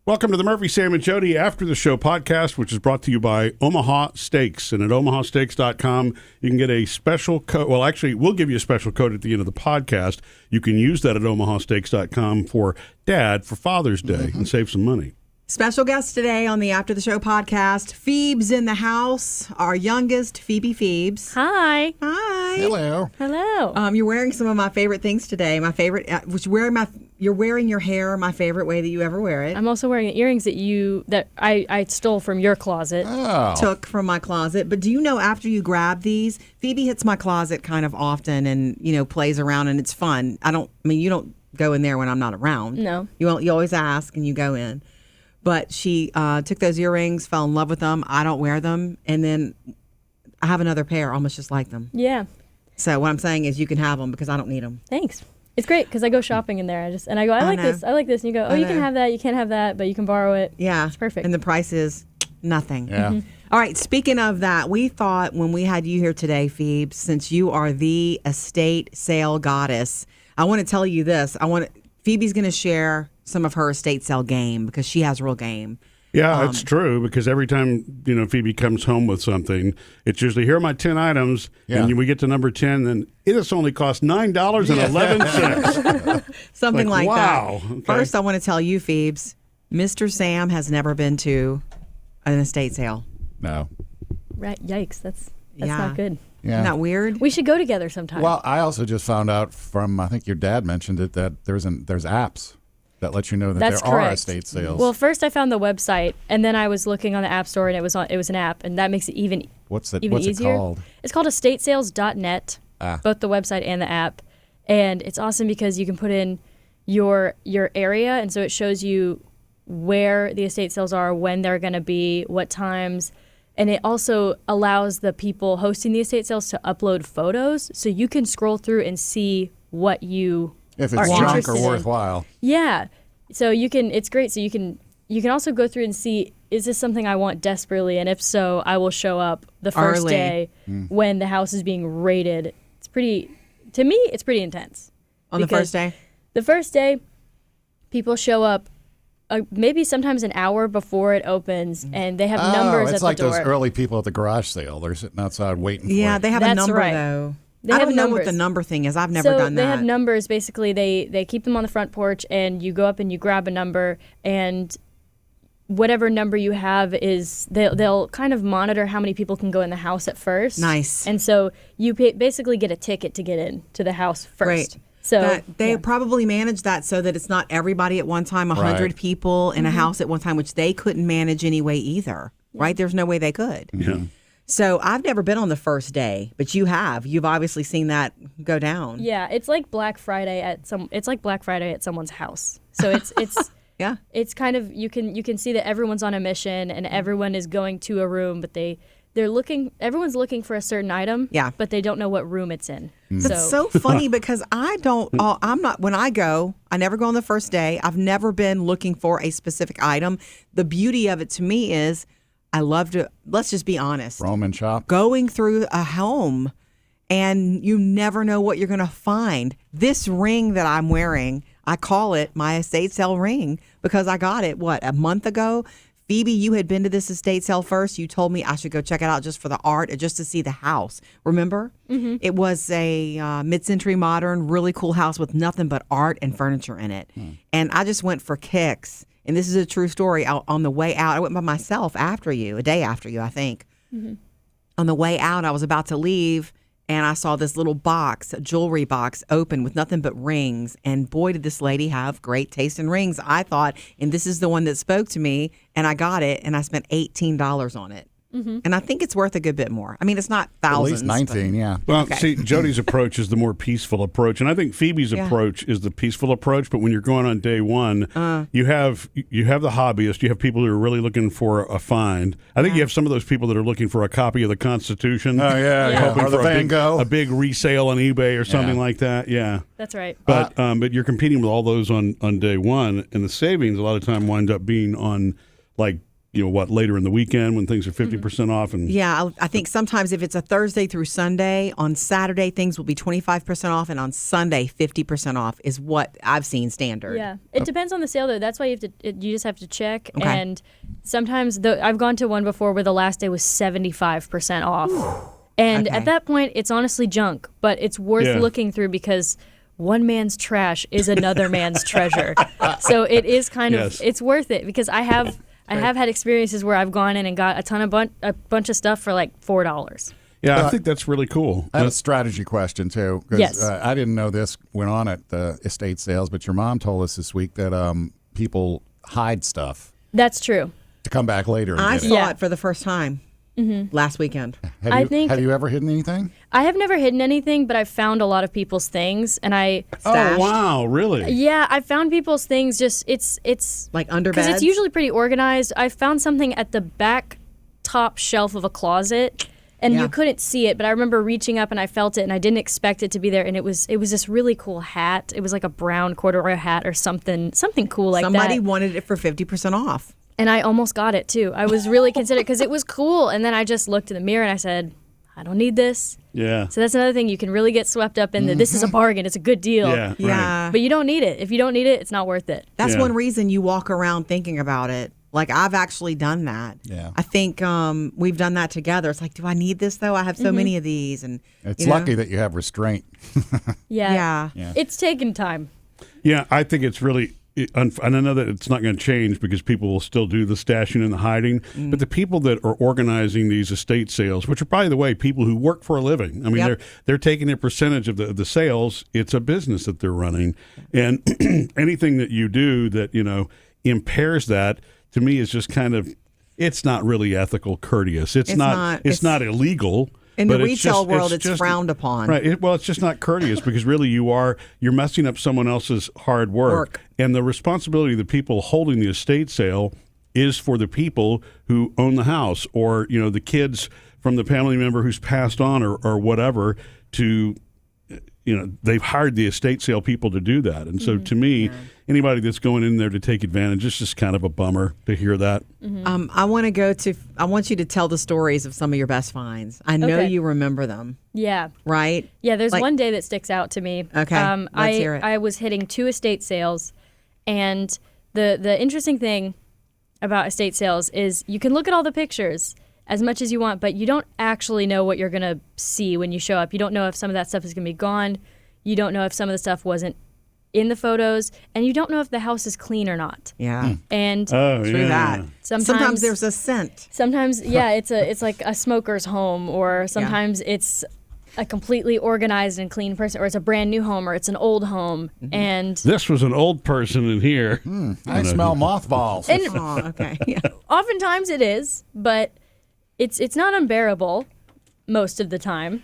Welcome to the Murphy, Sam, and Jodi After the Show podcast, which is brought to you by Omaha Steaks. And at omahasteaks.com, you can get a special code. Well, actually, we'll give you a special code at the end of the podcast. You can use that at omahasteaks.com for Dad for Father's Day and save some money. Special guest today on the After the Show podcast. Phoebe's in the house. Our youngest, Phoebe Phoebes. Hi. Hi. Hello. Hello. You're wearing some of my favorite things today. My favorite, you're wearing your hair my favorite way that you ever wear it. I'm also wearing earrings that I stole from your closet. Oh. Took from my closet. But do you know after you grab these, Phoebe hits my closet kind of often and, plays around and it's fun. You don't go in there when I'm not around. No. You always ask and you go in. But she took those earrings, fell in love with them. I don't wear them. And then I have another pair almost just like them. Yeah. So what I'm saying is you can have them because I don't need them. Thanks. It's great because I go shopping in there. I go, I like this. I like this. And you go, you can have that. You can't have that, but you can borrow it. Yeah. It's perfect. And the price is nothing. Yeah. Mm-hmm. All right. Speaking of that, we thought when we had you here today, Phoebe, since you are the estate sale goddess, I want to tell you this. Phoebe's going to share some of her estate sale game because she has real game. Yeah, it's true because every time, Phoebe comes home with something, it's usually, here are my 10 items, and we get to number 10, then it has only cost $9.11. Something like wow. that. Okay. First, I want to tell you, Phoebes, Mr. Sam has never been to an estate sale. No. Right. Yikes. That's Yeah. not good. Yeah. Isn't that weird? We should go together sometime. Well, I also just found out from, I think your dad mentioned it, that there's apps that let you know that That's there correct. are estate sales. Well, first I found the website, and then I was looking on the App Store, and it was an app, and that makes it even what's it easier. called? It's called estatesales.net, both the website and the app, and it's awesome because you can put in your area, and so it shows you where the estate sales are, when they're going to be, what times, and it also allows the people hosting the estate sales to upload photos, so you can scroll through and see what you If are it's junk interested or in. worthwhile. Yeah. So it's great. So you can also go through and see, is this something I want desperately? And if so, I will show up the first Early. day when the house is being rated. It's pretty intense. On the first day? The first day, people show up maybe sometimes an hour before it opens, and they have numbers it's at like the door. those early people at the garage sale. They're sitting outside waiting for Yeah, it. they have a That's number, right. though. They I have don't know what numbers. the number thing is. I've never done that. They have numbers. Basically, they keep them on the front porch, and you go up and you grab a number, and whatever number you have is they'll kind of monitor how many people can go in the house at first. Nice. And so you basically get a ticket to get in to the house first. Great. So they probably manage that so that it's not everybody at one time, 100 Right. people in a house at one time, which they couldn't manage anyway either, right? There's no way they could. Yeah. So I've never been on the first day, but you have. You've obviously seen that go down. Yeah, it's like Black Friday at someone's house. So it's Yeah. it's kind of you can see that everyone's on a mission and everyone is going to a room, but everyone's looking for a certain item, Yeah. but they don't know what room it's in. That's so funny because when I go, I never go on the first day. I've never been looking for a specific item. The beauty of it to me is I love to, let's just be honest, Roman shop. going through a home and you never know what you're going to find. This ring that I'm wearing, I call it my estate sale ring because I got it, a month ago? Phoebe, you had been to this estate sale first. You told me I should go check it out just for the art and just to see the house. Remember? Mm-hmm. It was a mid-century modern, really cool house with nothing but art and furniture in it. And I just went for kicks. And this is a true story. On the way out, I went by myself a day after you, I think. Mm-hmm. On the way out, I was about to leave. And I saw this little box, a jewelry box, open with nothing but rings. And boy, did this lady have great taste in rings. I thought, and this is the one that spoke to me. And I got it, and I spent $18 on it. Mm-hmm. And I think it's worth a good bit more. I mean, it's not thousands. At least 19, yeah. Well, see, Jodi's approach is the more peaceful approach, and I think Phoebe's approach is the peaceful approach. But when you're going on day one, you have the hobbyist, you have people who are really looking for a find. I think you have some of those people that are looking for a copy of the Constitution. Oh, yeah. hoping Or the for Van Gogh. a big resale on eBay or something Yeah. like that. Yeah, That's right. but you're competing with all those on day one, and the savings a lot of time wind up being on like later in the weekend when things are 50% off. And Yeah, I think sometimes if it's a Thursday through Sunday, on Saturday things will be 25% off, and on Sunday 50% off is what I've seen standard. Yeah, it depends on the sale though. That's why you just have to check. Okay. And sometimes I've gone to one before where the last day was 75% off, and Okay. at that point it's honestly junk, but it's worth Yeah. looking through because one man's trash is another man's treasure. So it is kind Yes. of it's worth it because I have had experiences where I've gone in and got a bunch of stuff for like $4. yeah, I think that's really cool. I have a strategy question too. 'Cause, Yes. I didn't know this went on at the estate sales, but your mom told us this week that people hide stuff That's true. to come back later. And I get it. saw Yeah. it for the first time last weekend. Have you ever hidden anything? I have never hidden anything, but I've found a lot of people's things, and Oh, Stashed. wow, really? yeah, I found people's things. Just it's Like under because it's beds? usually pretty organized. I found something at the back top shelf of a closet, and Yeah. you couldn't see it, but I remember reaching up and I felt it, and I didn't expect it to be there. And it was this really cool hat. It was like a brown corduroy hat or something cool like Somebody that. wanted it for 50% off. And I almost got it too. I was really considerate because it was cool. And then I just looked in the mirror and I said, I don't need this. Yeah. So that's another thing. You can really get swept up in this is a bargain. It's a good deal. Yeah. Right. Yeah. But you don't need it. If you don't need it, it's not worth it. That's Yeah. one reason you walk around thinking about it. Like, I've actually done that. Yeah. I think we've done that together. It's like, do I need this, though? I have so many of these. And It's you know? lucky that you have restraint. Yeah. Yeah. It's taken time. Yeah, I think it's really, and I know that it's not going to change because people will still do the stashing and the hiding. But the people that are organizing these estate sales, which are, by the way, people who work for a living. I mean, Yep. they're taking a percentage of the sales. It's a business that they're running, and anything that you do that impairs that, to me, is just kind of, it's not really ethical, courteous. It's not. It's not illegal. In the but it's retail just- world, it's just- frowned upon. Right. Well, it's just not courteous because really you're messing up someone else's hard work. And the responsibility of the people holding the estate sale is for the people who own the house or, the kids from the family member who's passed on or whatever to, they've hired the estate sale people to do that. And so to me, anybody that's going in there to take advantage, it's just kind of a bummer to hear that. I want you to tell the stories of some of your best finds. I know Okay. you remember them, Yeah. right? Yeah, there's Like- one day that sticks out to me. Okay, let's hear it. I was hitting 2 estate sales, and the interesting thing about estate sales is you can look at all the pictures as much as you want, but you don't actually know what you're going to see when you show up. You don't know if some of that stuff is going to be gone. You don't know if some of the stuff wasn't in the photos, and you don't know if the house is clean or not. Yeah. And Oh, True yeah. that. Sometimes there's a scent. sometimes, yeah, it's like a smoker's home, or sometimes it's a completely organized and clean person, or it's a brand new home, or it's an old home, and This was an old person in here. I smell mothballs. and Oh, okay. Yeah. oftentimes it is, but it's not unbearable most of the time.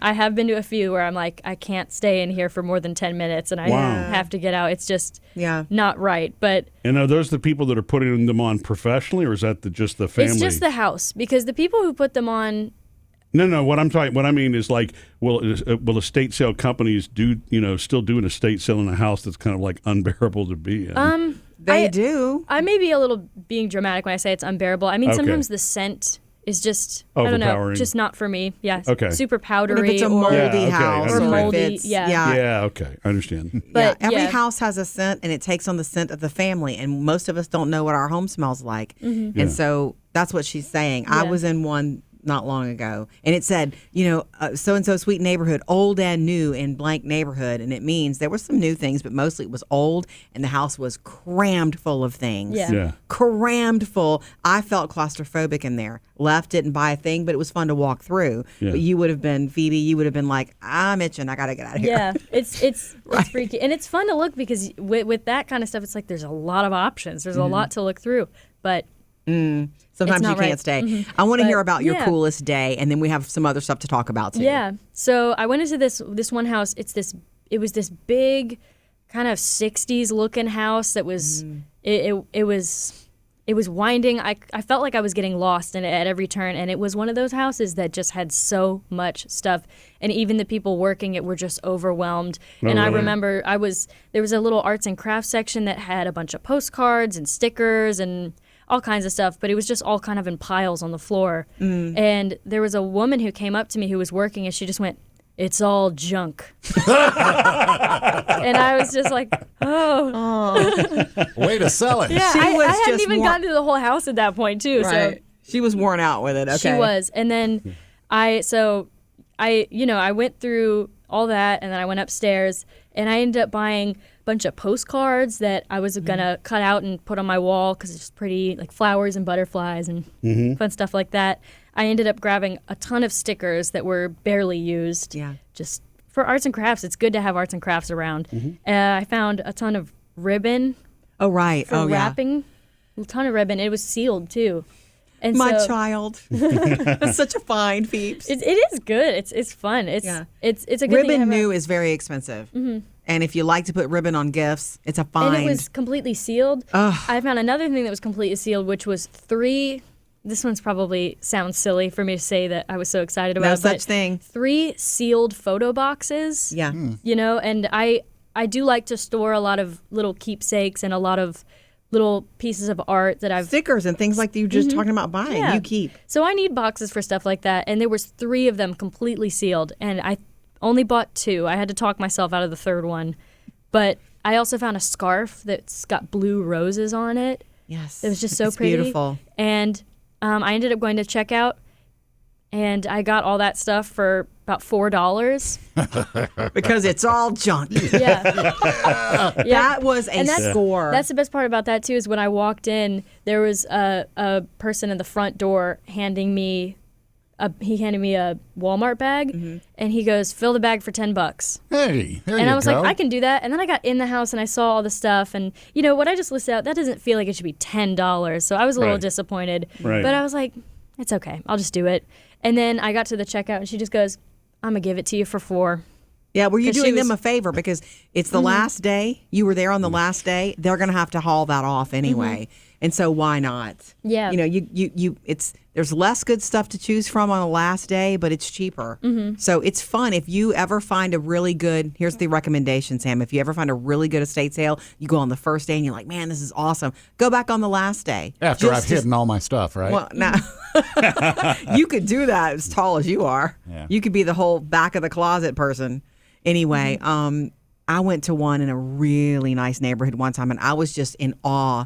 I have been to a few where I'm like, I can't stay in here for more than 10 minutes and I Wow. have to get out. It's just Yeah. not right. But And are those the people that are putting them on professionally, or is that just the family? it's just the house, because the people who put them on, No. What I mean is like, will estate sale companies do still do an estate sale in a house that's kind of like unbearable to be in? They do. I may be a little being dramatic when I say it's unbearable. I mean, Okay. sometimes the scent is just, I don't know, Overpowering. just not for me. Yeah. Okay. Super But powdery. if it's a or, moldy Yeah, okay, house, I or if moldy, it's, yeah. Yeah. Okay. I understand. But, every yeah. house has a scent, and it takes on the scent of the family. And most of us don't know what our home smells like. Mm-hmm. And so that's what she's saying. I Yeah. was in one not long ago, and it said, so and so sweet neighborhood, old and new in blank neighborhood, and it means there were some new things, but mostly it was old, and the house was crammed full of things. Yeah. Yeah. Crammed full. I felt claustrophobic in there. Left, didn't buy a thing, but it was fun to walk through. Yeah. But you would have been, Phoebe, you would have been like, I'm itching, I gotta get out of here. Yeah, it's freaky, and it's fun to look because with that kind of stuff, it's like there's a lot of options. There's a lot to look through, but Sometimes you not can't right. stay. I want to But, hear about your yeah. coolest day, and then we have some other stuff to talk about too. yeah. So I went into this one house. It was this big, kind of 60s looking house that was it was winding. I felt like I was getting lost in it at every turn, and it was one of those houses that just had so much stuff, and even the people working it were just overwhelmed. And I really? remember there was a little arts and crafts section that had a bunch of postcards and stickers, and all kinds of stuff, but it was just all kind of in piles on the floor. And there was a woman who came up to me who was working, and she just went, "It's all junk." And I was just like, oh. Way to sell it. Yeah, She I was hadn't just even more- gotten to the whole house at that point, too. Right. She was worn out with it. Okay. So she was. And then I went through all that, and then I went upstairs, and I ended up buying a bunch of postcards that I was going to cut out and put on my wall because it's just pretty, like flowers and butterflies and fun stuff like that. I ended up grabbing a ton of stickers that were barely used. Yeah. Just for arts and crafts. It's good to have arts and crafts around. I found a ton of ribbon Oh, right. for Oh, yeah. wrapping. A ton of ribbon. It was sealed, too. And My so, child. That's such a find, Phoebes. It is good. It's fun. It's a good thing to Ribbon have new is very expensive. And if you like to put ribbon on gifts, it's a find. And it was completely sealed. I found another thing that was completely sealed, which was 3. This one's probably sounds silly for me to say that I was so excited about. No but such thing. 3 sealed photo boxes. Yeah. And I do like to store a lot of little keepsakes and a lot of little pieces of art that I've. Stickers and things like you were just talking about buying. Yeah. You keep. So I need boxes for stuff like that, and there was 3 of them completely sealed, and I only bought 2. I had to talk myself out of the third one, but I also found a scarf that's got blue roses on it. Yes. It was just so it's pretty. beautiful. And I ended up going to checkout, and I got all that stuff for about $4. Because it's all junk. Yeah. That was a And that's- score. That's the best part about that too. Is when I walked in, there was a person in the front door handing me a Walmart bag, and he goes, "Fill the bag for $10." Hey, there And you I was go. like, I can do that. And then I got in the house and I saw all the stuff, and what I just listed out, that doesn't feel like it should be $10. So I was a little Right. disappointed, Right. but I was like, it's okay, I'll just do it. And then I got to the checkout, and she just goes, "I'm gonna give it to you for $4." Yeah, were you 'Cause she doing was- them a favor because it's the last day? You were there on the last day. They're going to have to haul that off anyway, and so why not? Yeah. There's less good stuff to choose from on the last day, but it's cheaper. So it's fun if you ever find a really good. Here's the recommendation, Sam. If you ever find a really good estate sale, you go on the first day and you're like, man, this is awesome. Go back on the last day After I've Just- hidden all my stuff, right? Well, now you could do that as tall as you are. Yeah. You could be the whole back of the closet person. Anyway, I went to one in a really nice neighborhood one time, and I was just in awe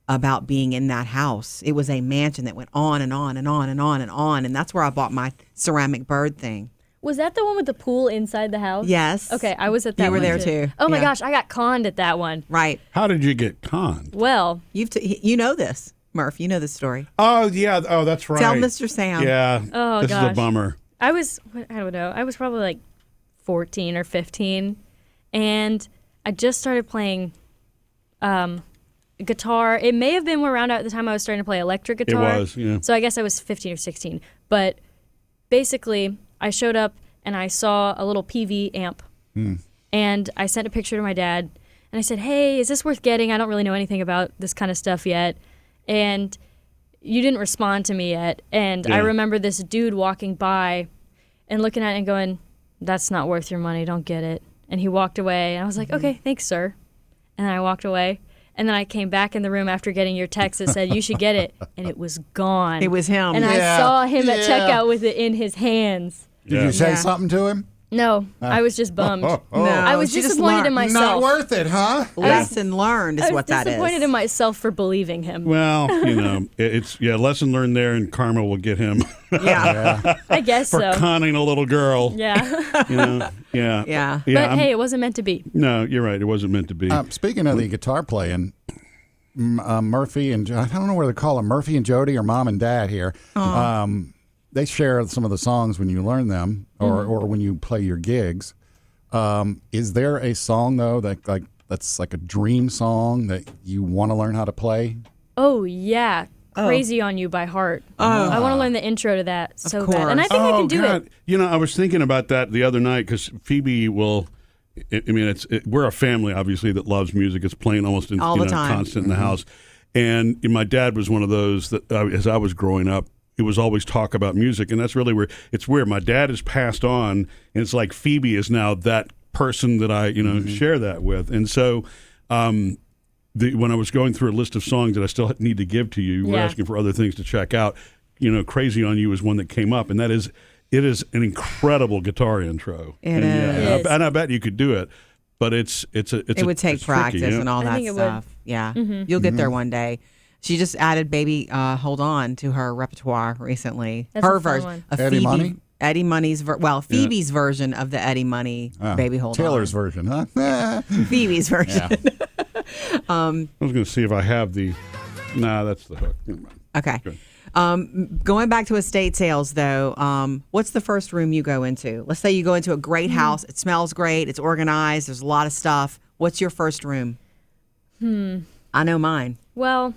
about being in that house. It was a mansion that went on and on and on and on and on, and that's where I bought my ceramic bird thing. Was that the one with the pool inside the house? Yes. Okay, I was at that You were one there too. Oh my Yeah. gosh, I got conned at that one. Right. How did you get conned? Well, You know this, Murph. You know this story. Oh, yeah. Oh, that's right. Tell Mr. Sam. Yeah. Oh, this is a gosh. bummer. I don't know. I was probably like 14 or 15, and I just started playing guitar. It may have been around at the time I was starting to play electric guitar. It was, yeah. So I guess I was 15 or 16. But basically, I showed up and I saw a little PV amp, and I sent a picture to my dad, and I said, "Hey, is this worth getting? I don't really know anything about this kind of stuff yet." And you didn't respond to me yet. And I Yeah. remember this dude walking by and looking at it and going, "That's not worth your money. Don't get it." And he walked away. And I was like, "Okay, thanks, sir." And then I walked away. And then I came back in the room after getting your text that said, "You should get it." And it was gone. It was him. And Yeah. I saw him at Yeah. checkout with it in his hands. Did Yeah. you say Yeah. something to him? No, I was just bummed. No, I was she just disappointed in learned. myself. Not worth it, huh? Lesson learned is I was what that is. disappointed in myself for believing him. Well, it's lesson learned there, and karma will get him Yeah. I guess for so. conning a little girl. Yeah. Yeah. Yeah. But I'm- hey, it wasn't meant to be. no, you're right. It wasn't meant to be. Speaking of the guitar playing, Murphy and I don't know whether to call them Murphy and Jodi or mom and dad here. They share some of the songs when you learn them or when you play your gigs. Is there a song though that's like a dream song that you want to learn how to play? Oh yeah, "Crazy on You" by Heart. I want to learn the intro to that so bad, and I think I can do God. it. I was thinking about that the other night because Phoebe will. We're a family obviously that loves music. It's playing almost All the time. constant in the house. And my dad was one of those that as I was growing up, it was always talk about music, and that's really where it's weird. My dad has passed on, and it's like Phoebe is now that person that I share that with, and so when I was going through a list of songs that I still need to give to you, you were asking for other things to check out. Crazy on You is one that came up, and it is an incredible guitar intro. It is. And I bet you could do it, but it would take practice and all that stuff. Yeah, you'll get there one day. She just added "Baby Hold On" to her repertoire recently. That's her a fun version one. of Eddie Phoebe, Money? Eddie Money's Phoebe's version of the Eddie Money "Baby Hold Taylor's On." version, huh? Phoebe's version. Yeah. I was going to see if I have the. Nah, that's the hook. Never mind. Okay. Good. Going back to estate sales, though, what's the first room you go into? Let's say you go into a great house. It smells great. It's organized. There's a lot of stuff. What's your first room? I know mine. Well,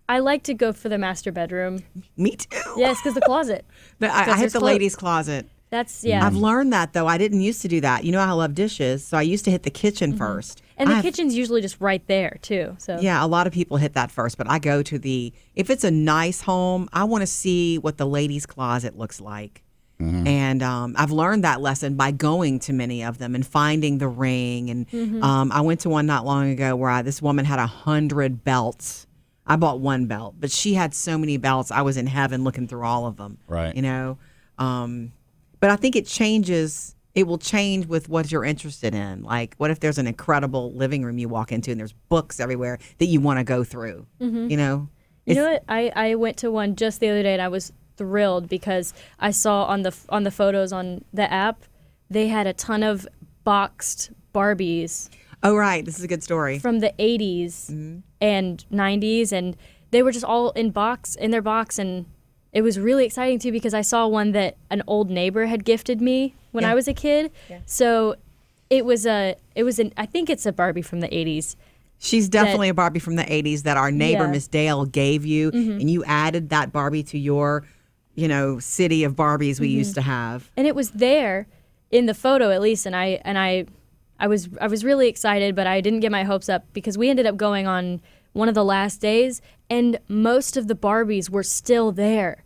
I like to go for the master bedroom. Me too. Yes, because the closet. I hit the ladies' closet. That's, I've learned that, though. I didn't used to do that. You know, I love dishes, so I used to hit the kitchen first. And the kitchen's usually just right there, too. So Yeah, a lot of people hit that first, but I go to if it's a nice home, I want to see what the ladies' closet looks like. And I've learned that lesson by going to many of them and finding the ring. And I went to one not long ago where this woman had 100 belts. I bought one belt, but she had so many belts. I was in heaven looking through all of them. Right. But I think it changes. It will change with what you're interested in. Like, what if there's an incredible living room you walk into and there's books everywhere that you want to go through? You know what? I went to one just the other day and I was thrilled because I saw on the photos on the app, they had a ton of boxed Barbies. Oh, right. This is a good story. From the 80s and 90s, and they were just all in their box, and it was really exciting too because I saw one that an old neighbor had gifted me when I was a kid. Yeah. So I think it's a Barbie from the 80s. She's definitely a Barbie from the 80s that our neighbor, Miss Dale, gave you, and you added that Barbie to your, city of Barbies we used to have. And it was there in the photo, at least, and I was really excited, but I didn't get my hopes up because we ended up going on one of the last days, and most of the Barbies were still there.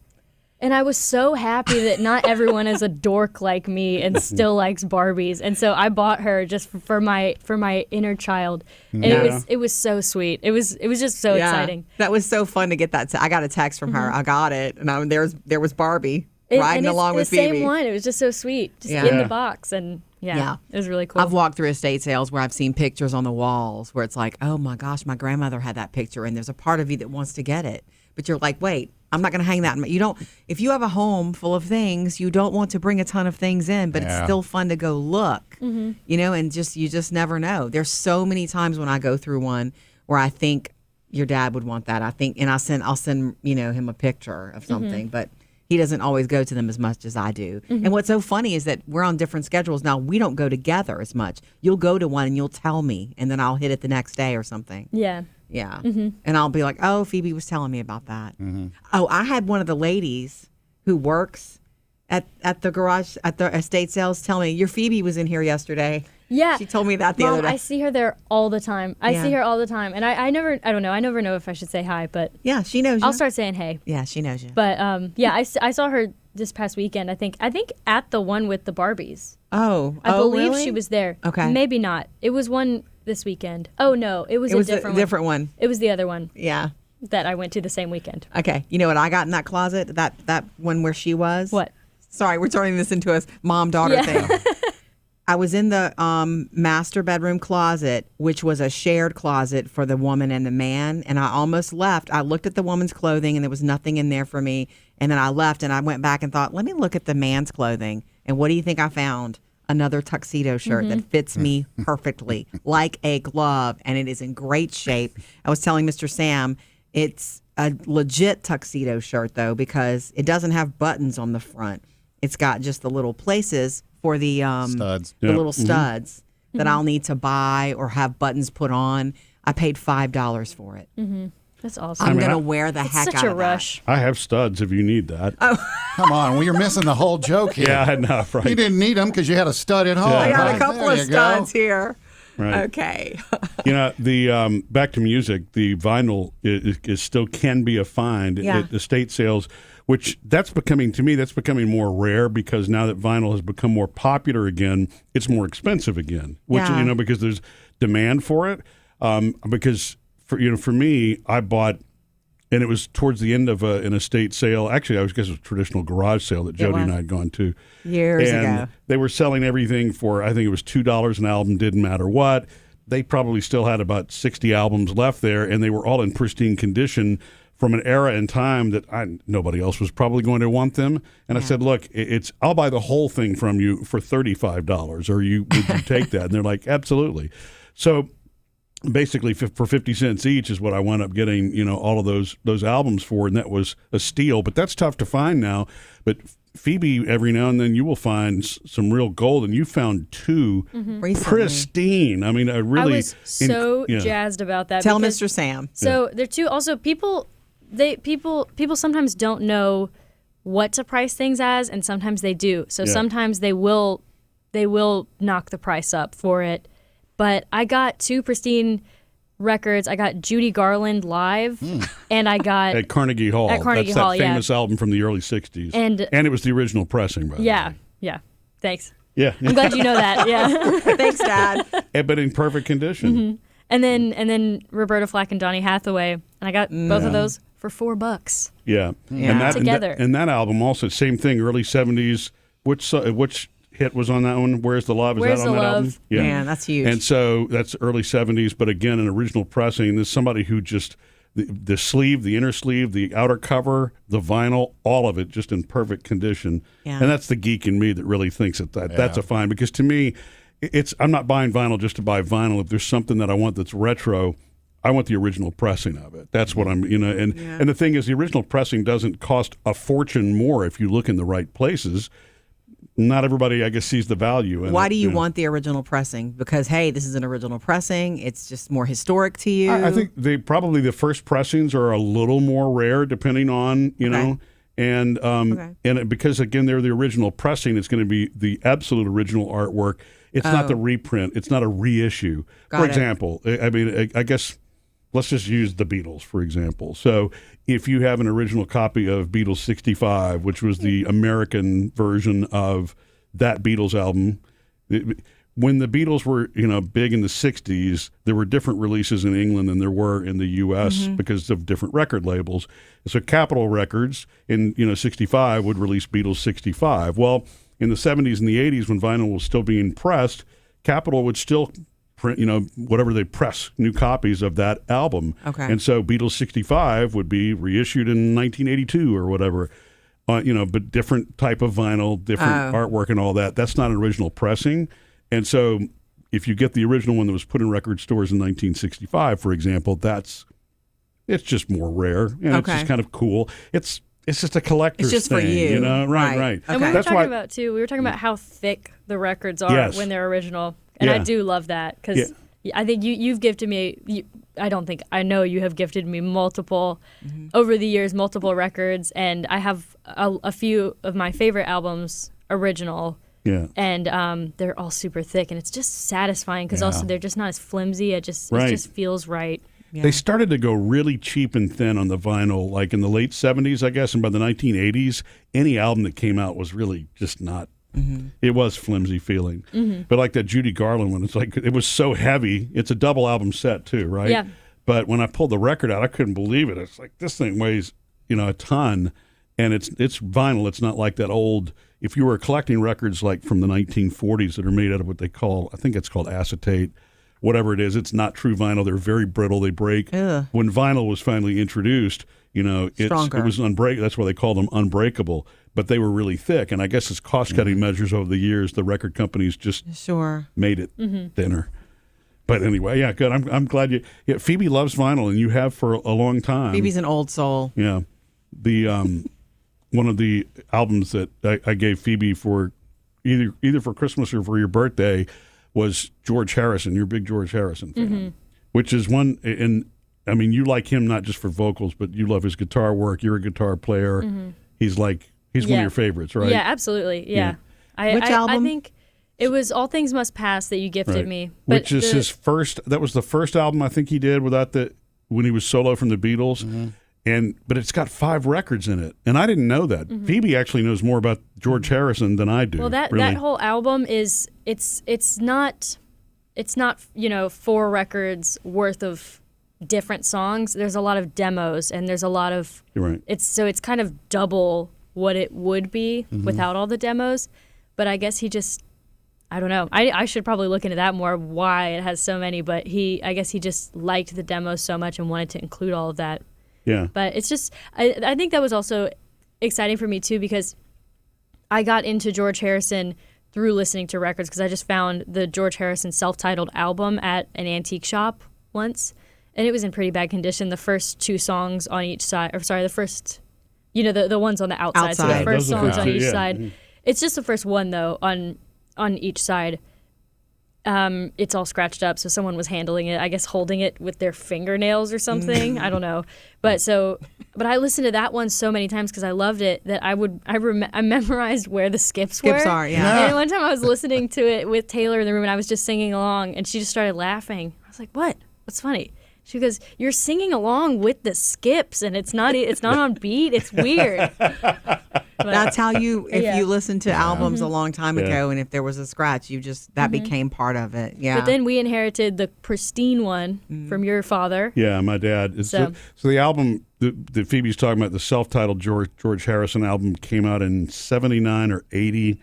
And I was so happy that not everyone is a dork like me and still likes Barbies. And so I bought her just for my inner child. And it was so sweet. It was just so exciting. That was so fun to get that. I got a text from her. I got it, and there was Barbie riding along with Phoebe. The same one. It was just so sweet, just in the box, and it was really cool. I've walked through estate sales where I've seen pictures on the walls where it's like, oh my gosh, my grandmother had that picture, and there's a part of you that wants to get it, but you're like, wait, I'm not going to hang that. You don't. If you have a home full of things, you don't want to bring a ton of things in, but it's still fun to go look, and you just never know. There's so many times when I go through one where I think your dad would want that. And I'll send him a picture of something, but he doesn't always go to them as much as I do. And what's so funny is that we're on different schedules now. We don't go together as much. You'll go to one and you'll tell me, and then I'll hit it the next day or something. Yeah. Yeah. And I'll be like, oh, Phoebe was telling me about that. Oh, I had one of the ladies who works at the garage, at the estate sales, tell me, your Phoebe was in here yesterday. Yeah. She told me that the other day. I see her there all the time. I see her all the time. And I never know if I should say hi, but yeah, she knows you. I'll start saying hey. Yeah, she knows you. But I saw her this past weekend, I think at the one with the Barbies. Oh, I believe really? she was there. Okay. One not. It was one this weekend. Oh no, it was a different one. It was the other one. Yeah. That I went to the same weekend. Okay. You know what I got in that closet? That one where she was? What? Sorry, we're turning this into a mom-daughter thing. I was in the master bedroom closet, which was a shared closet for the woman and the man, and I almost left. I looked at the woman's clothing, and there was nothing in there for me, and then I left, and I went back and thought, let me look at the man's clothing, and what do you think I found? Another tuxedo shirt that fits me perfectly, like a glove, and it is in great shape. I was telling Mr. Sam, it's a legit tuxedo shirt, though, because it doesn't have buttons on the front. It's got just the little places for the studs, the little studs that I'll need to buy or have buttons put on. I paid $5 for it. That's awesome. I'm going to wear the heck out of Such a rush. I have studs if you need that. Come on, well, you're missing the whole joke here. Yeah, enough, right? You didn't need them because you had a stud at home. Yeah. I got Right. a couple There of you go. studs here. Right. Okay. The back to music, the vinyl is still can be a find at estate sales, which that's becoming more rare because now that vinyl has become more popular again, it's more expensive again, which, because there's demand for it. Because for me, I bought, and it was towards the end of an estate sale. Actually, I guess it was a traditional garage sale that Jodi and I had gone to years and ago. They were selling everything for, I think it was $2 an album, didn't matter what. They probably still had about 60 albums left there, and they were all in pristine condition from an era and time that nobody else was probably going to want them. And I said, look, I'll buy the whole thing from you for $35, or would you take that? And they're like, absolutely. So basically for 50 cents each is what I wound up getting, all of those albums for, and that was a steal. But that's tough to find now. But Phoebe, every now and then you will find some real gold, and you found two pristine. I mean, I was so jazzed about that. Tell Mr. Sam. So they're two. Also, people sometimes don't know what to price things as, and sometimes they do. So sometimes they will knock the price up for it. But I got two pristine records. I got Judy Garland live, and I got at Carnegie Hall. That's that famous album from the early '60s, and it was the original pressing, by the way. Yeah. Thanks. Yeah, I'm glad you know that. Yeah. Thanks, Dad. But in perfect condition. Mm-hmm. And then Roberta Flack and Donny Hathaway, and I got both of those for $4. Yeah. Yeah. Together. And that album also same thing, early '70s. Which hit was on that one? Where's the Love? Is Where's that on the that Love? album? Yeah. Man, that's huge. And so that's early '70s, but again, an original pressing. There's somebody who just the sleeve, the inner sleeve, the outer cover, the vinyl, all of it just in perfect condition. Yeah. And that's the geek in me that really thinks that's a find, because to me, I'm not buying vinyl just to buy vinyl. If there's something that I want that's retro, I want the original pressing of it. That's what I'm, and the thing is, the original pressing doesn't cost a fortune more if you look in the right places. Not everybody, I guess, sees the value in it. Why do you want the original pressing? Because, hey, this is an original pressing. It's just more historic to you. I think probably the first pressings are a little more rare, depending on, and because, again, they're the original pressing, it's going to be the absolute original artwork. It's not the reprint. It's not a reissue. For example, I guess let's just use the Beatles, for example. So if you have an original copy of Beatles 65, which was the American version of that Beatles album, when the Beatles were, big in the 60s, there were different releases in England than there were in the U.S. because of different record labels. So Capitol Records in, 65 would release Beatles 65. Well, in the 70s and the 80s, when vinyl was still being pressed, Capitol would still print, whatever they press, new copies of that album. Okay. And so Beatles 65 would be reissued in 1982 or whatever, but different type of vinyl, different artwork and all that. That's not an original pressing. And so if you get the original one that was put in record stores in 1965, for example, it's just more rare. And it's just kind of cool. It's just a collector's thing. It's just for you. Right. And we were talking about how thick the records are when they're original. And I do love that, because I think you've gifted me, I know you have gifted me multiple, over the years, multiple records. And I have a few of my favorite albums original. Yeah. And they're all super thick. And it's just satisfying, because also they're just not as flimsy. It just feels right. Yeah. They started to go really cheap and thin on the vinyl, like in the late 70s, I guess, and by the 1980s, any album that came out was really just not. It was flimsy feeling. But like that Judy Garland one, it was so heavy. It's a double album set too, right? Yeah. But when I pulled the record out, I couldn't believe it. It's like, this thing weighs, a ton, and it's vinyl. It's not like that old. If you were collecting records like from the 1940s that are made out of what they call, I think it's called acetate, whatever it is, it's not true vinyl. They're very brittle. They break. Ugh. When vinyl was finally introduced, it was unbreakable. That's why they called them unbreakable. But they were really thick, and I guess as cost-cutting measures over the years, the record companies just made it thinner. But anyway, yeah, good. I'm glad you. Yeah, Phoebe loves vinyl, and you have for a long time. Phoebe's an old soul. Yeah, the one of the albums that I gave Phoebe for either for Christmas or for your birthday was George Harrison. You're a big George Harrison fan, which is one. And I mean, you like him not just for vocals, but you love his guitar work. You're a guitar player. He's one of your favorites, right? Yeah, absolutely. Yeah. Which album? I think it was All Things Must Pass that you gifted me. But which is his first. That was the first album I think he did when he was solo from the Beatles. But it's got 5 records in it, and I didn't know that. Phoebe actually knows more about George Harrison than I do. Well, that whole album is it's not 4 records worth of different songs, there's a lot of demos and there's a lot of You're right. it's kind of double what it would be without all the demos. But I guess he just, I don't know. I should probably look into that more, why it has so many, but I guess he just liked the demos so much and wanted to include all of that. Yeah. But it's just, I think that was also exciting for me too, because I got into George Harrison through listening to records, because I just found the George Harrison self-titled album at an antique shop once, and it was in pretty bad condition. The first 2 songs on each side, or sorry, the first, the ones on the outside. So the Outside. first Those are the songs on first each two, yeah. side. It's just the first one though on each side. It's all scratched up, so someone was handling it, I guess holding it with their fingernails or something. I don't know. But I listened to that one so many times because I loved it that I memorized where the skips were. Are, yeah. And one time I was listening to it with Taylor in the room and I was just singing along and she just started laughing. I was like, "What? What's funny?" She goes, "You're singing along with the skips and it's not on beat. It's weird." But That's how you, if Yeah. you listen to albums a long time Yeah. ago, and if there was a scratch, that became part of it. Yeah. But then we inherited the pristine one from your father. Yeah, my dad. It's So- so the album that Phoebe's talking about, the self-titled George Harrison album, came out in 79 or 80.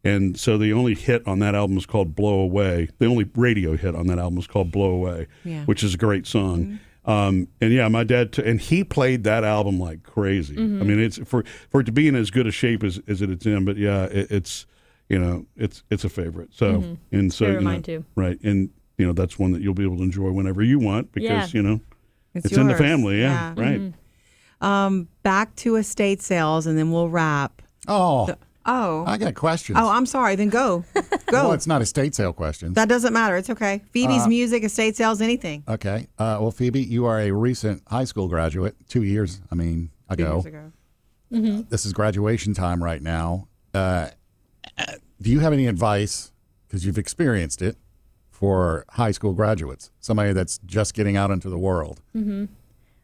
And so the only hit on that album is called Blow Away. The only radio hit on that album is called Blow Away, Yeah. which is a great song. And yeah, my dad, and he played that album like crazy. I mean, it's for it to be in as good a shape as it's in, but yeah, it's a favorite. So, and so, Favorite mine too. right. And, that's one that you'll be able to enjoy whenever you want because, Yeah. it's in the yours. family. Yeah. Right. Back to estate sales, and then we'll wrap. Oh, Oh. I got questions. Oh, I'm sorry. Then go. Go. Well, it's not estate sale questions. That doesn't matter. It's okay. Phoebe's music, estate sales, anything. Okay. Well, Phoebe, you are a recent high school graduate, 2 years, ago. 2 years ago. This is graduation time right now. Do you have any advice, because you've experienced it, for high school graduates, somebody that's just getting out into the world?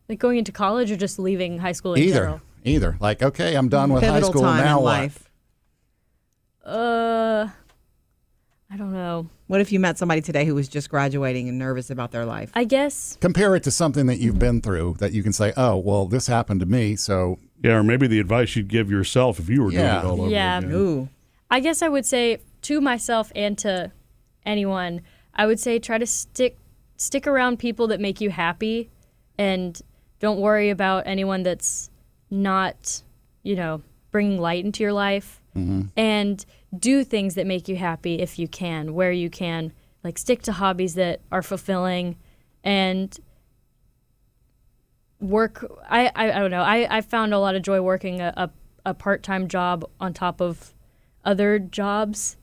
Like going into college or just leaving high school in general? Either. Like, okay, I'm done with high Pivotal school. time Now in what? life. I don't know. What if you met somebody today who was just graduating and nervous about their life? I guess Compare it to something that you've been through that you can say, oh, well, this happened to me, so Yeah. Or maybe the advice you'd give yourself if you were doing Yeah. it all over Yeah. again. Ooh. I guess I would say to myself and to anyone, I would say try to stick around people that make you happy, and don't worry about anyone that's not, bringing light into your life. And do things that make you happy if you can, where you can. Like stick to hobbies that are fulfilling, and work. I don't know. I found a lot of joy working a part-time job on top of other jobs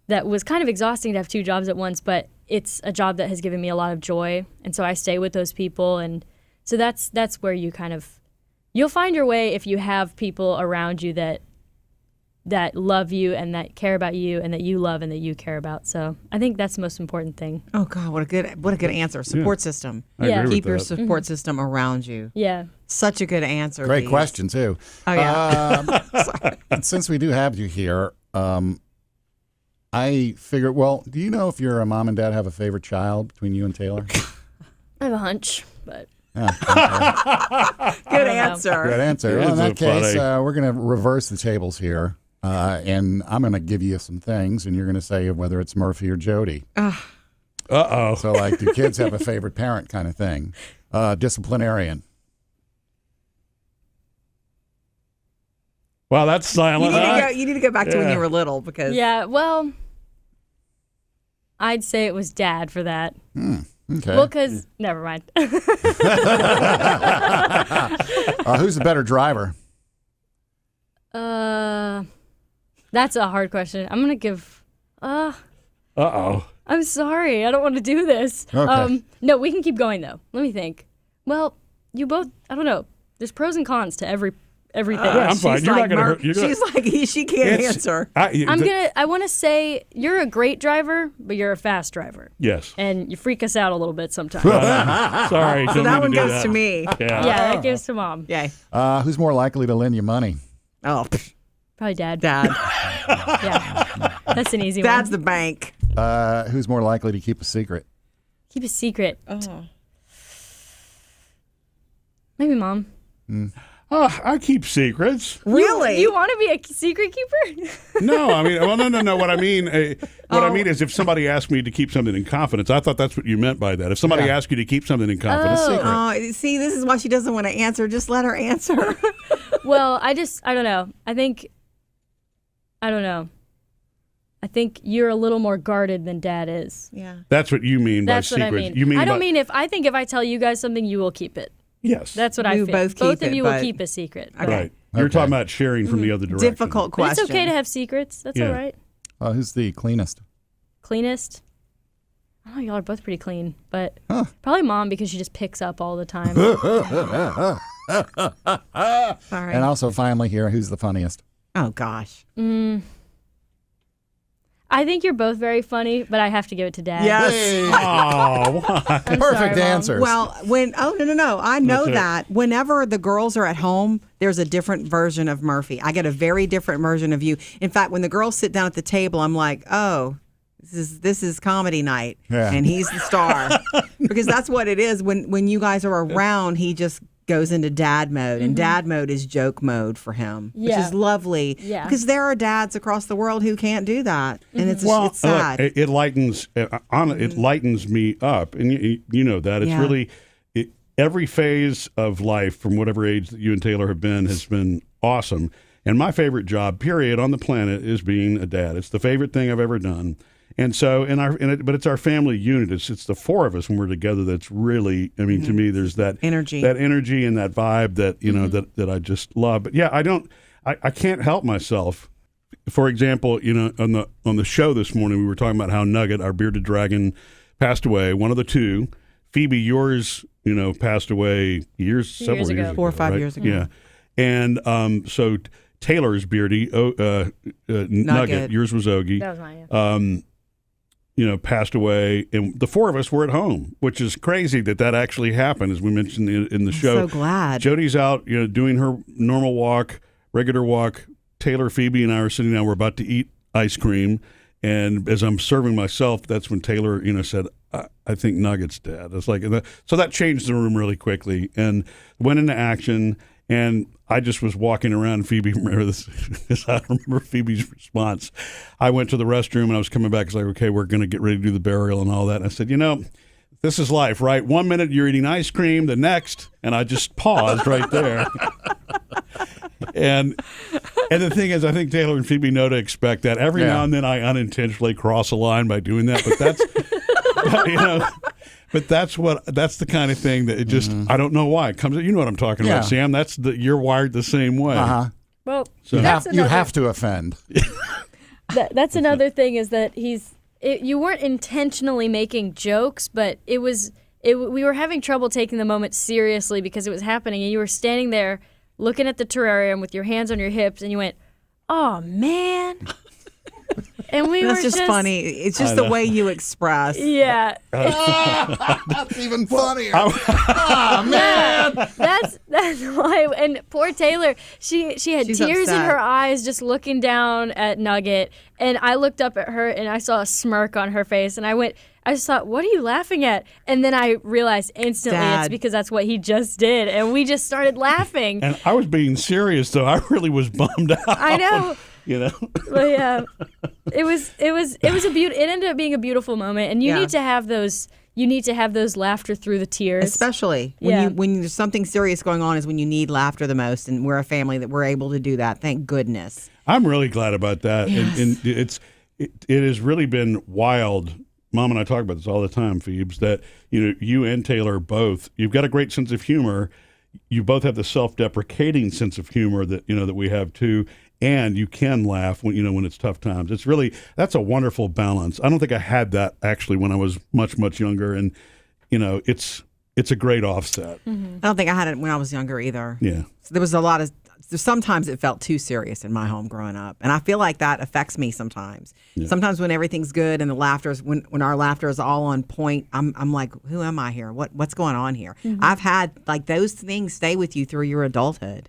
that was kind of exhausting to have 2 jobs at once, but it's a job that has given me a lot of joy, and so I stay with those people. And so that's where you'll find your way if you have people around you that love you and that care about you and that you love and that you care about. So I think that's the most important thing. Oh God, what a good answer. Support system. I Yeah. agree with Keep your that. support system around you. Yeah. Such a good answer. great Dee. question, too. Oh yeah. And since we do have you here, I figured, well, do you know if your mom and dad have a favorite child between you and Taylor? I have a hunch, but Good know. answer. Good answer. Well, in that Isn't it case, funny? we're going to reverse the tables here. And I'm going to give you some things, and you're going to say whether it's Murphy or Jodi. Uh-oh. So, like, do kids have a favorite parent kind of thing? Disciplinarian. Wow, that's silent. You need to go back to when Yeah. you were little because yeah, well, I'd say it was Dad for that. Okay. Well, because never mind. Who's the better driver? That's a hard question. I'm gonna give. Uh-oh. I'm sorry. I don't want to do this. Okay. No, we can keep going though. Let me think. Well, you both. I don't know. There's pros and cons to everything. I'm fine. she's You're like not going to Mur- hurt. You're gonna, She's like she can't It's- answer. I want to say you're a great driver, but you're a fast driver, Yes. and you freak us out a little bit sometimes. Sorry. So don't that mean one to do goes that. to me. Yeah. Yeah, that gives to Mom. Yay. Who's more likely to lend you money? Oh, Probably Dad. Dad. Yeah, that's an easy Dad's one. the bank. Who's more likely to keep a secret? Keep a secret. Oh. Maybe mom. Oh, I keep secrets. Really? You want to be a secret keeper? No, I mean, well, no. What I mean, I mean is if somebody asked me to keep something in confidence, I thought that's what you meant by that. If somebody asked you to keep something in confidence, secret. Oh, see, this is why she doesn't want to answer. Just let her answer. Well, I don't know. I don't know. I think you're a little more guarded than Dad is. Yeah. That's what you mean That's by what secrets. I mean. You mean I don't mean if I tell you guys something, you will keep it. Yes. That's what I You think. both keep Both of it, you will but- keep a secret. Okay. Right. You're Okay. talking about sharing from the other direction. Difficult But question. it's okay to have secrets. That's Yeah. all right. Who's the cleanest? Cleanest? I don't know, y'all are both pretty clean, but probably mom because she just picks up all the time. Sorry. And also, finally, here, who's the funniest? Oh, gosh. I think you're both very funny, but I have to give it to Dad. Yes. Oh, why? I'm Perfect sorry, Mom. answers. Well, no. I know That's it. that whenever the girls are at home, there's a different version of Murphy. I get a very different version of you. In fact, when the girls sit down at the table, I'm like, oh, this is comedy night, Yeah. and he's the star. Because that's what it is. When you guys are around, he just goes into dad mode, and dad mode is joke mode for him, which Yeah. is lovely. Yeah. Because there are dads across the world who can't do that, and it's Well, sad. look, it lightens. It lightens me up, and you know that it's Yeah. really every phase of life from whatever age that you and Taylor have been has been awesome. And my favorite job, period, on the planet is being a dad. It's the favorite thing I've ever done. And so, but it's our family unit. It's the four of us when we're together. That's really, I mean, to me, there's that Energy. and that vibe that you know that I just love. But yeah, I can't help myself. For example, you know, on the show this morning, we were talking about how Nugget, our bearded dragon, passed away. One of the two. Phoebe, yours, you know, passed away several years ago. ago, 4 or 5 right? years ago. Yeah, and so Taylor's Beardy, Nugget, yours was Ogie. That was mine. Yeah. You know, passed away, and the four of us were at home, which is crazy that actually happened, as we mentioned in the show. so glad. Jodi's out, you know, doing her normal walk, regular walk. Taylor, Phoebe, and I are sitting down. We're about to eat ice cream, and as I'm serving myself, that's when Taylor, you know, said, I think Nugget's dead. It's like, so that changed the room really quickly and went into action. And I just was walking around. Phoebe, remember this? I remember Phoebe's response. I went to the restroom and I was coming back. It's like, okay, we're going to get ready to do the burial and all that. And I said, you know, this is life, right? 1 minute you're eating ice cream, the next, and I just paused right there. And the thing is, I think Taylor and Phoebe know to expect that. Every now and then I unintentionally cross a line by doing that, but that's, you know. But that's the kind of thing that it just, I don't know why it comes. You know what I'm talking about, Sam. You're wired the same way. Well, So- You that's have to offend. That's another thing is that you weren't intentionally making jokes, but we were having trouble taking the moment seriously because it was happening, and you were standing there looking at the terrarium with your hands on your hips, and you went, "Oh man." And That's just funny. It's just the way you express. Yeah. That's even funnier. Man. That's why. And poor Taylor, she had She's tears in upset. her eyes just looking down at Nugget. And I looked up at her and I saw a smirk on her face. And I just thought, what are you laughing at? And then I realized instantly it's Dad. because that's what he just did. And we just started laughing. And I was being serious, though. I really was bummed out. I know. You know? But yeah, it ended up being a beautiful moment. And you Yeah. need to have those. You need to have those laughter through the tears. Especially Yeah. when there's something serious going on is when you need laughter the most, and we're a family that we're able to do that. Thank goodness. I'm really glad about that. Yes. And it has really been wild. Mom and I talk about this all the time, Phoebes, that you and Taylor both, you've got a great sense of humor. You both have the self-deprecating sense of humor that we have too. And you can laugh when it's tough times. That's a wonderful balance. I don't think I had that actually when I was much, much younger. And, it's a great offset. I don't think I had it when I was younger either. Yeah. So there was sometimes it felt too serious in my home growing up. And I feel like that affects me sometimes. Yeah. Sometimes when everything's good and the laughter is, when our laughter is all on point, I'm like, who am I here? What's going on here? I've had like those things stay with you through your adulthood.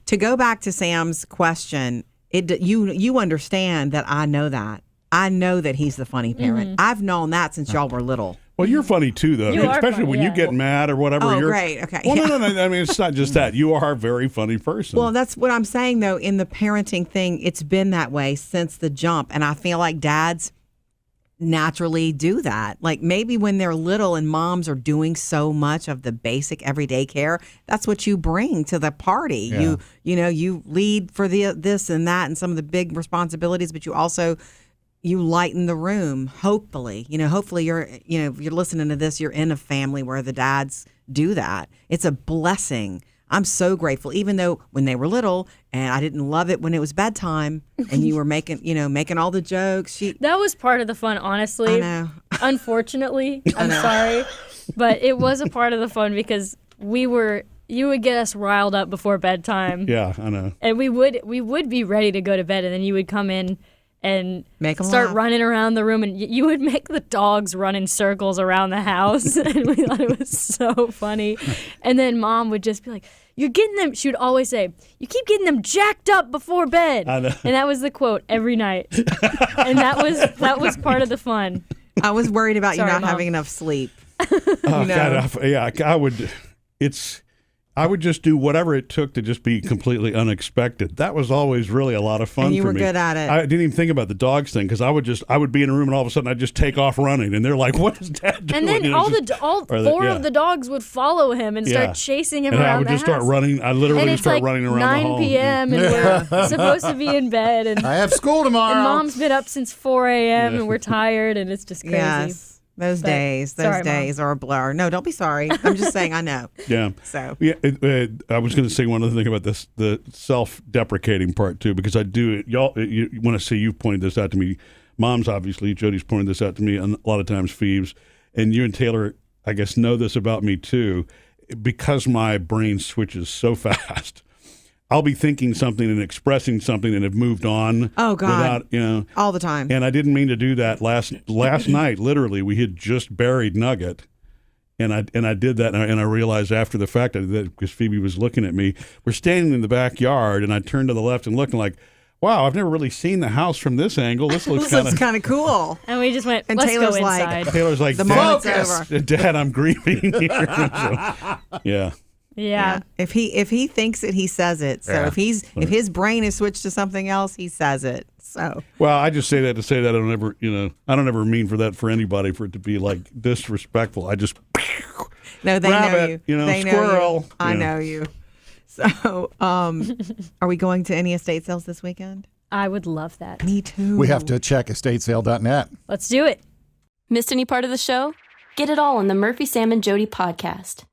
To go back to Sam's question, you understand that I know that. I know that he's the funny parent. I've known that since y'all were little. Well, you're funny too, though. You are Especially funny, when you yeah. get mad or whatever. Oh, you're, great. Okay. Well, Yeah. no. I mean, it's not just that. You are a very funny person. Well, that's what I'm saying, though. In the parenting thing, it's been that way since the jump. And I feel like dads naturally do that. Like maybe when they're little and moms are doing so much of the basic everyday care, that's what you bring to the party. Yeah. You lead for this and that and some of the big responsibilities, but you lighten the room. Hopefully you're if you're listening to this, you're in a family where the dads do that. It's a blessing. I'm so grateful, even though when they were little and I didn't love it when it was bedtime and you were making all the jokes. That was part of the fun, honestly. I know. Unfortunately, I'm sorry, but it was a part of the fun because you would get us riled up before bedtime. Yeah, I know. And we would be ready to go to bed, and then you would come in and Make 'em start laugh. running around the room, and you would make the dogs run in circles around the house, and we thought it was so funny. And then Mom would just be like, "You're getting them," she would always say, "You keep getting them jacked up before bed." I know. And that was the quote every night. And that was part of the fun. I was worried about Sorry, you not Mom. having enough sleep. Oh, God, I would. I would just do whatever it took to just be completely unexpected. That was always really a lot of fun And you for were me. good at it. I didn't even think about the dogs thing because I would be in a room and all of a sudden I'd just take off running and they're like, "What is Dad doing?" And then You know, all just- or four yeah. of the dogs would follow him and Yeah. start chasing him and around I would the just house. start running. I literally And would it's start like running around 9 the home. p.m. and we're supposed to be in bed, and I have school tomorrow. Mom's been up since 4 a.m. and we're tired, and it's just crazy. Yes. Those But- days sorry, are a blur. No, don't be sorry. I'm just saying I know. Yeah. So Yeah, I was going to say one other thing about this, the self-deprecating part too, because I do it. Y'all, you want to see? You've pointed this out to me. Mom's obviously, Jodi's pointed this out to me, and a lot of times Phoebe's, and you and Taylor, I guess, know this about me too, because my brain switches so fast. I'll be thinking something and expressing something and have moved on. Oh, God. Without, all the time. And I didn't mean to do that last night. Literally, we had just buried Nugget, and I did that, and I realized after the fact that because Phoebe was looking at me, we're standing in the backyard, and I turned to the left and looked and like, wow, I've never really seen the house from this angle. This looks This kind looks of. kind of cool. And we just went, And let's Taylor's go like- inside. Taylor's like, The Dad, moment's over. Dad, I'm grieving here. So, yeah. Yeah. If he thinks it, he says it. So Yeah. if his brain is switched to something else, he says it. So Well, I just say that to say that I don't ever mean for that for anybody for it to be like disrespectful. I just no, they Grab know it, you. squirrel. Know you. I Yeah. know you. So are we going to any estate sales this weekend? I would love that. Me too. We have to check estatesale.net. Let's do it. Missed any part of the show? Get it all on the Murphy, Sam, and Jody podcast.